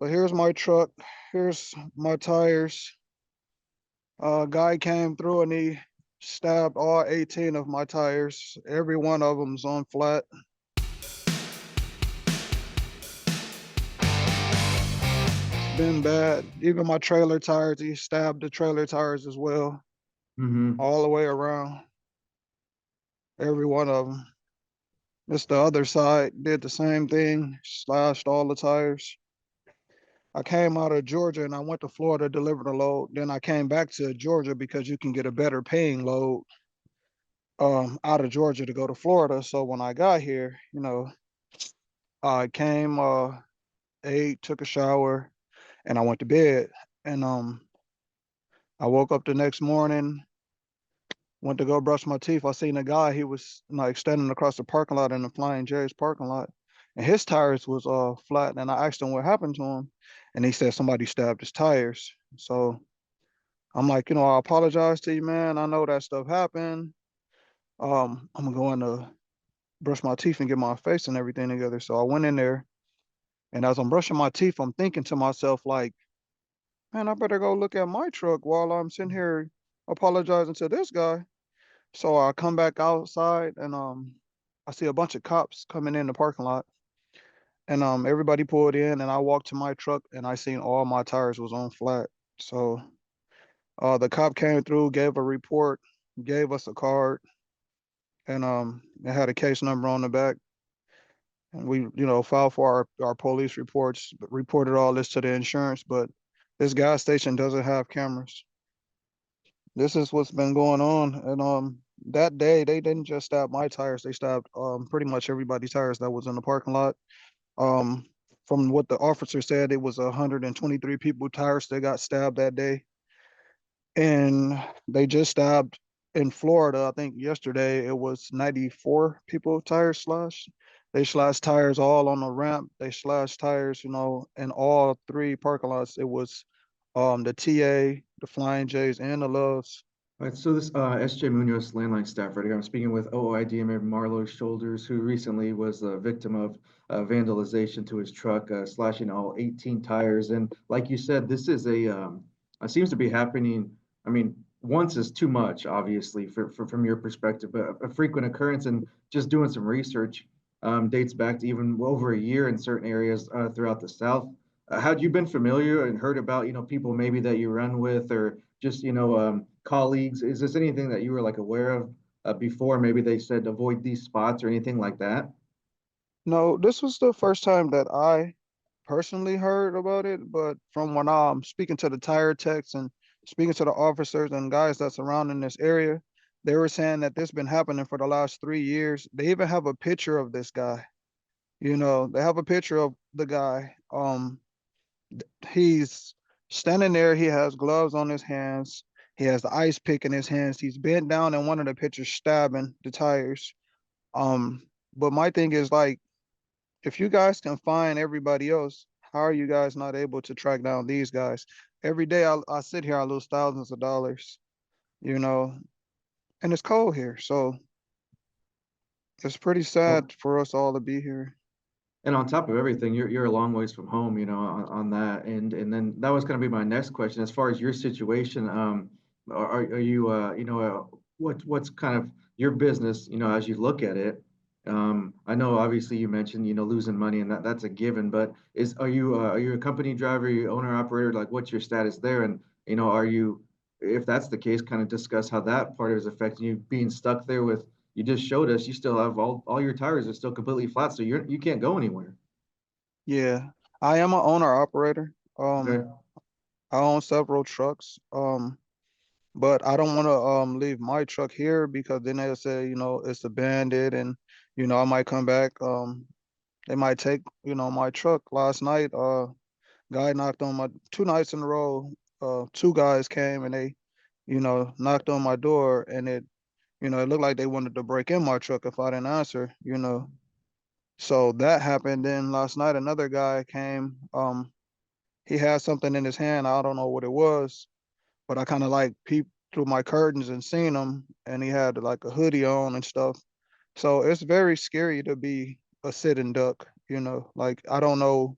But here's my truck. Here's my tires. Guy came through and he stabbed all 18 of my tires. Every one of them's on flat. It's been bad. Even my trailer tires, he stabbed the trailer tires as well, Mm-hmm. all the way around. Every one of them. It's the other side, did the same thing, slashed all the tires. I came out of Georgia and I went to Florida to deliver the load. Then I came back to Georgia because you can get a better paying load out of Georgia to go to Florida. So when I got here, I came, ate, took a shower, and I went to bed. And I woke up the next morning, went to go brush my teeth. I seen a guy, he was like standing across the parking lot in the Flying J's parking lot, and his tires was flat. And I asked him what happened to him, and he said somebody stabbed his tires. So I'm like, I apologize to you, man. I know that stuff happened. I'm gonna go in to brush my teeth and get my face and everything together. So I went in there, and as I'm brushing my teeth, I'm thinking to myself, like, man, I better go look at my truck while I'm sitting here apologizing to this guy. So I come back outside and I see a bunch of cops coming in the parking lot. And everybody pulled in and I walked to my truck and I seen all my tires was on flat. So the cop came through, gave a report, gave us a card, and it had a case number on the back. And we, filed for our police reports, but reported all this to the insurance. But this gas station doesn't have cameras. This is what's been going on. And that day they didn't just stab my tires, they stabbed pretty much everybody's tires that was in the parking lot. Um from what the officer said, it was 123 people tires that got stabbed that day. And they just stabbed in Florida, I think yesterday it was 94 people tires slashed. They slashed tires all on the ramp. They slashed tires, in all three parking lots. It was the TA, the Flying J's, and the Loves. All right, so this SJ Munoz landline staff right here. I'm speaking with OOIDA member Marloes Shoulders, who recently was a victim of vandalization to his truck, slashing all 18 tires. And like you said, this is seems to be happening. I mean, once is too much, obviously, from your perspective, but a frequent occurrence. And just doing some research dates back to even over a year in certain areas throughout the South. Had you been familiar and heard about, people maybe that you run with or just, colleagues? Is this anything that you were like aware of before? Maybe they said avoid these spots or anything like that? No, this was the first time that I personally heard about it, but from when I'm speaking to the tire techs and speaking to the officers and guys that's around in this area, they were saying that this been happening for the last 3 years. They even have a picture of this guy. They have a picture of the guy. He's standing there. He has gloves on his hands. He has the ice pick in his hands. He's bent down in one of the pictures, stabbing the tires. Um, but my thing is like, if you guys can find everybody else, how are you guys not able to track down these guys? Every day I sit here, I lose thousands of dollars, you know, and it's cold here. So it's pretty Well, sad for us all to be here. and on top of everything, you're a long ways from home, on that. And then that was going to be my next question. As far as your situation, are you, what's kind of your business, as you look at it? I know obviously you mentioned, losing money and that's a given, but are you a company driver, are you owner operator? Like what's your status there? And, are you, if that's the case, kind of discuss how that part is affecting you being stuck there with, you just showed us you still have all your tires are still completely flat, so you can't go anywhere. Yeah, I am an owner operator. Okay. I own several trucks. But I don't want to leave my truck here because then they'll say, it's abandoned and I might come back. They might take, my truck. Last night, guy knocked on my 2 nights in a row. Two guys came and they, knocked on my door and it looked like they wanted to break in my truck if I didn't answer. So that happened. Then last night another guy came. He had something in his hand. I don't know what it was, but I kind of like peeped through my curtains and seen him, and he had like a hoodie on and stuff. So it's very scary to be a sitting duck. Like I don't know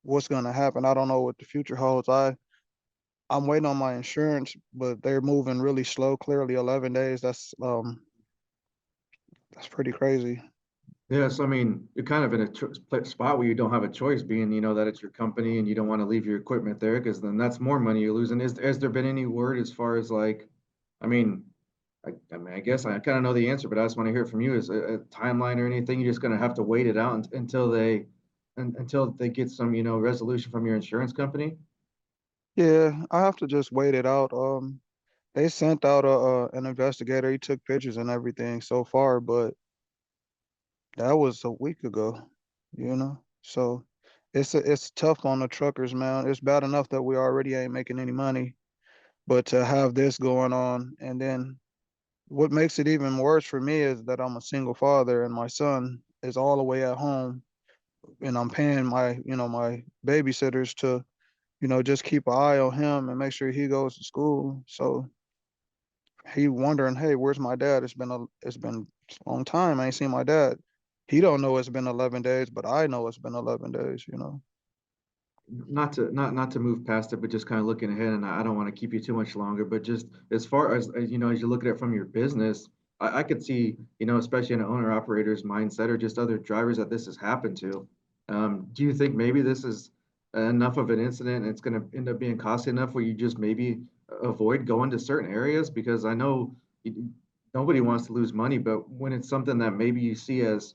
what's gonna happen. I don't know what the future holds. I'm waiting on my insurance, but they're moving really slow. Clearly, 11 days. That's pretty crazy. Yeah, so I mean, you're kind of in a spot where you don't have a choice, being, that it's your company and you don't want to leave your equipment there because then that's more money you're losing. Has there been any word as far as like, I mean, I guess I kind of know the answer, but I just want to hear from you. Is a timeline or anything? You're just going to have to wait it out until they get some, resolution from your insurance company. Yeah, I have to just wait it out. They sent out a an investigator. He took pictures and everything so far, but that was a week ago, you know. So it's tough on the truckers, man. It's bad enough that we already ain't making any money, but to have this going on, and then what makes it even worse for me is that I'm a single father and my son is all the way at home, and I'm paying my babysitters to, just keep an eye on him and make sure he goes to school. So he wondering, hey, where's my dad? It's been a long time. I ain't seen my dad. He don't know it's been 11 days, but I know it's been 11 days. Not to move past it, but just kind of looking ahead, and I don't want to keep you too much longer, but just as far as as you look at it from your business, I could see, especially an owner operator's mindset or just other drivers that this has happened to. Do you think maybe this is enough of an incident and it's going to end up being costly enough where you just maybe avoid going to certain areas? Because I know nobody wants to lose money, but when it's something that maybe you see as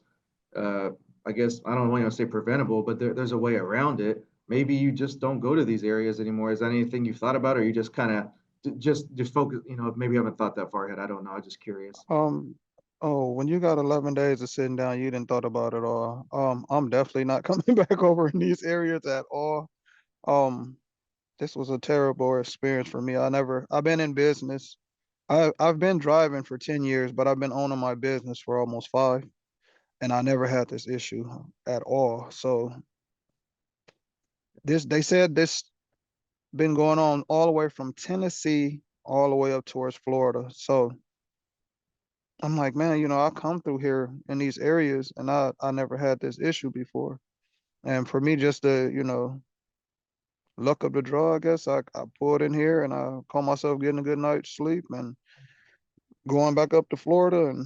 uh, I guess I don't want to say preventable, but there's a way around it. Maybe you just don't go to these areas anymore. Is that anything you've thought about, or you just kind of just focus? Maybe I haven't thought that far ahead. I don't know. I'm just curious. Um, oh, when you got 11 days of sitting down, you didn't thought about it all. I'm definitely not coming back over in these areas at all. Um, this was a terrible experience for me. I've been in business. I've been driving for 10 years, but I've been owning my business for almost five, and I never had this issue at all. So they said this been going on all the way from Tennessee all the way up towards Florida. So I'm like, man, I come through here in these areas and I never had this issue before. And for me just to, luck of the draw, I guess I pulled in here and I call myself getting a good night's sleep and going back up to Florida and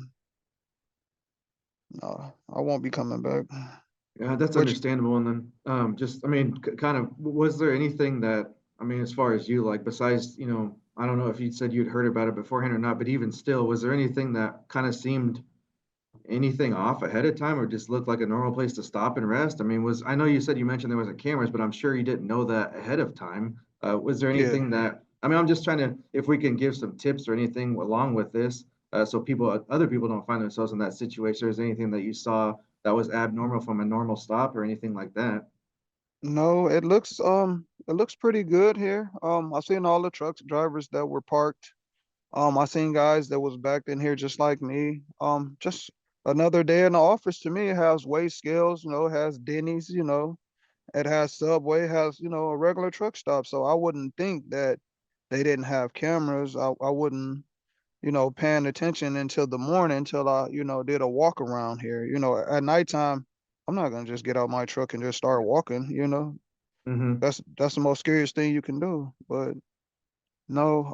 I won't be coming back. Yeah, that's Which understandable. And then, just, I mean, kind of, was there anything that, I mean, as far as you like, besides, I don't know if you said you'd heard about it beforehand or not, but even still, was there anything that kind of seemed anything off ahead of time or just looked like a normal place to stop and rest? I mean, I know you said you mentioned there wasn't cameras, but I'm sure you didn't know that ahead of time. Was there yeah, anything that, I mean, I'm just trying to, if we can give some tips or anything along with this, so other people don't find themselves in that situation. Is there anything that you saw that was abnormal from a normal stop or anything like that? no, it looks pretty good here. I've seen all the trucks drivers that were parked. I seen guys that was back in here just like me. Just another day in the office to me. It has weigh scales, it has Denny's, it has Subway, it has, a regular truck stop. So I wouldn't think that they didn't have cameras. I wouldn't, paying attention until the morning until I, did a walk around here. At nighttime, I'm not gonna just get out my truck and just start walking. Mm-hmm. That's the most scariest thing you can do. But no,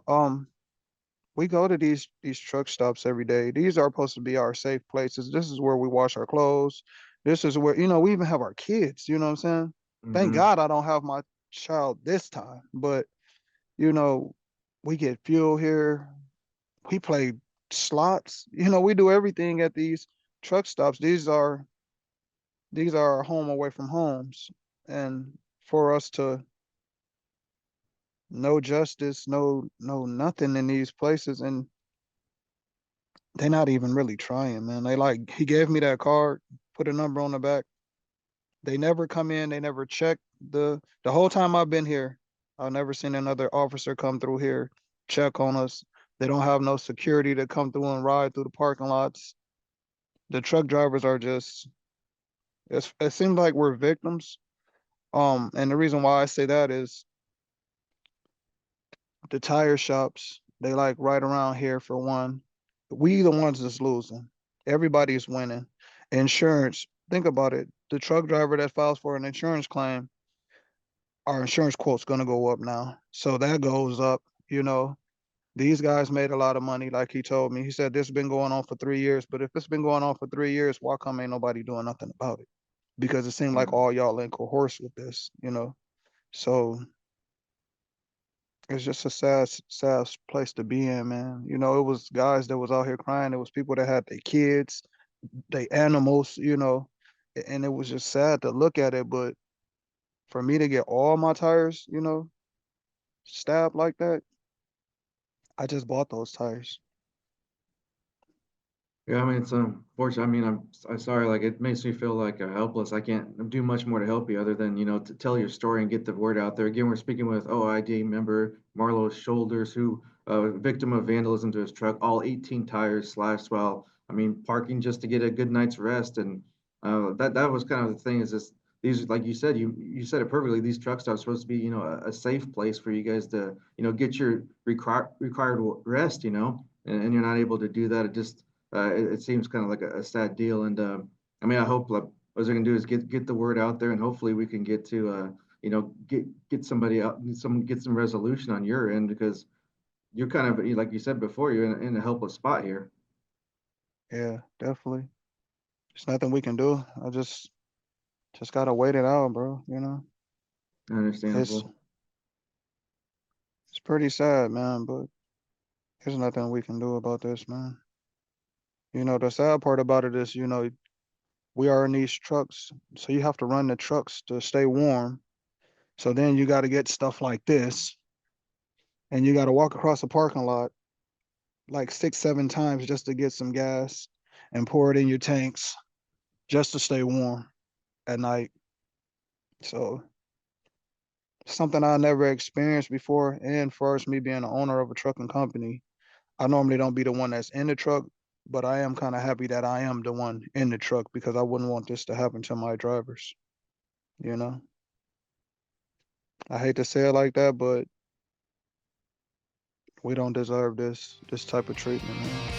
we go to these truck stops every day. These are supposed to be our safe places. This is where we wash our clothes. This is where, we even have our kids, you know what I'm saying? Thank Mm-hmm. God I don't have my child this time. But, you know, we get fuel here. We play slots. We do everything at these truck stops. These are our home away from homes. And for us to no justice, no nothing in these places. And they're not even really trying, man. He gave me that card, put a number on the back. They never come in, they never check the whole time I've been here. I've never seen another officer come through here, check on us. They don't have no security to come through and ride through the parking lots. The truck drivers are just it seems like we're victims. And the reason why I say that is the tire shops, they like right around here for one. We the ones that's losing. Everybody's winning. Insurance, think about it. The truck driver that files for an insurance claim, our insurance quote's gonna go up now. So that goes up, you know. These guys made a lot of money, like he told me. He said this has been going on for 3 years, but if it's been going on for 3 years, why come ain't nobody doing nothing about it? Because it seemed like Yeah. all y'all in cohorse with this, you know. So it's just a sad place to be in, man. You know, it was guys that was out here crying. It was people that had their kids, their animals, you know, and it was just sad to look at it. But for me to get all my tires, you know, stabbed like that, I just bought those tires. Yeah, I mean, it's unfortunate. I mean, I'm sorry. Like, it makes me feel like helpless. I can't do much more to help you other than to tell your story and get the word out there. Again, we're speaking with OID member Marloes Shoulders, who victim of vandalism to his truck, all 18 tires slashed while I mean parking just to get a good night's rest. And that was kind of the thing. Is this these like you said it perfectly. These truck stops supposed to be a safe place for you guys to get your required rest. And you're not able to do that. It seems kind of like a sad deal. And I mean, I hope like what they're gonna do is get the word out there, and hopefully we can get to get somebody out, get some resolution on your end because you're kind of like you said before, you're in a helpless spot here. Yeah, definitely. There's nothing we can do. I just gotta wait it out, bro. You know, it's Understandable. it's pretty sad, man, but there's nothing we can do about this, man. You know, the sad part about it is, you know, we are in these trucks, so you have to run the trucks to stay warm. So then you got to get stuff like this, and you got to walk across the parking lot like 6, 7 times just to get some gas and pour it in your tanks just to stay warm at night. So something I never experienced before. And first, me being the owner of a trucking company, I normally don't be the one that's in the truck, but I am kind of happy that I am the one in the truck because I wouldn't want this to happen to my drivers. You know, I hate to say it like that, but we don't deserve this type of treatment, man.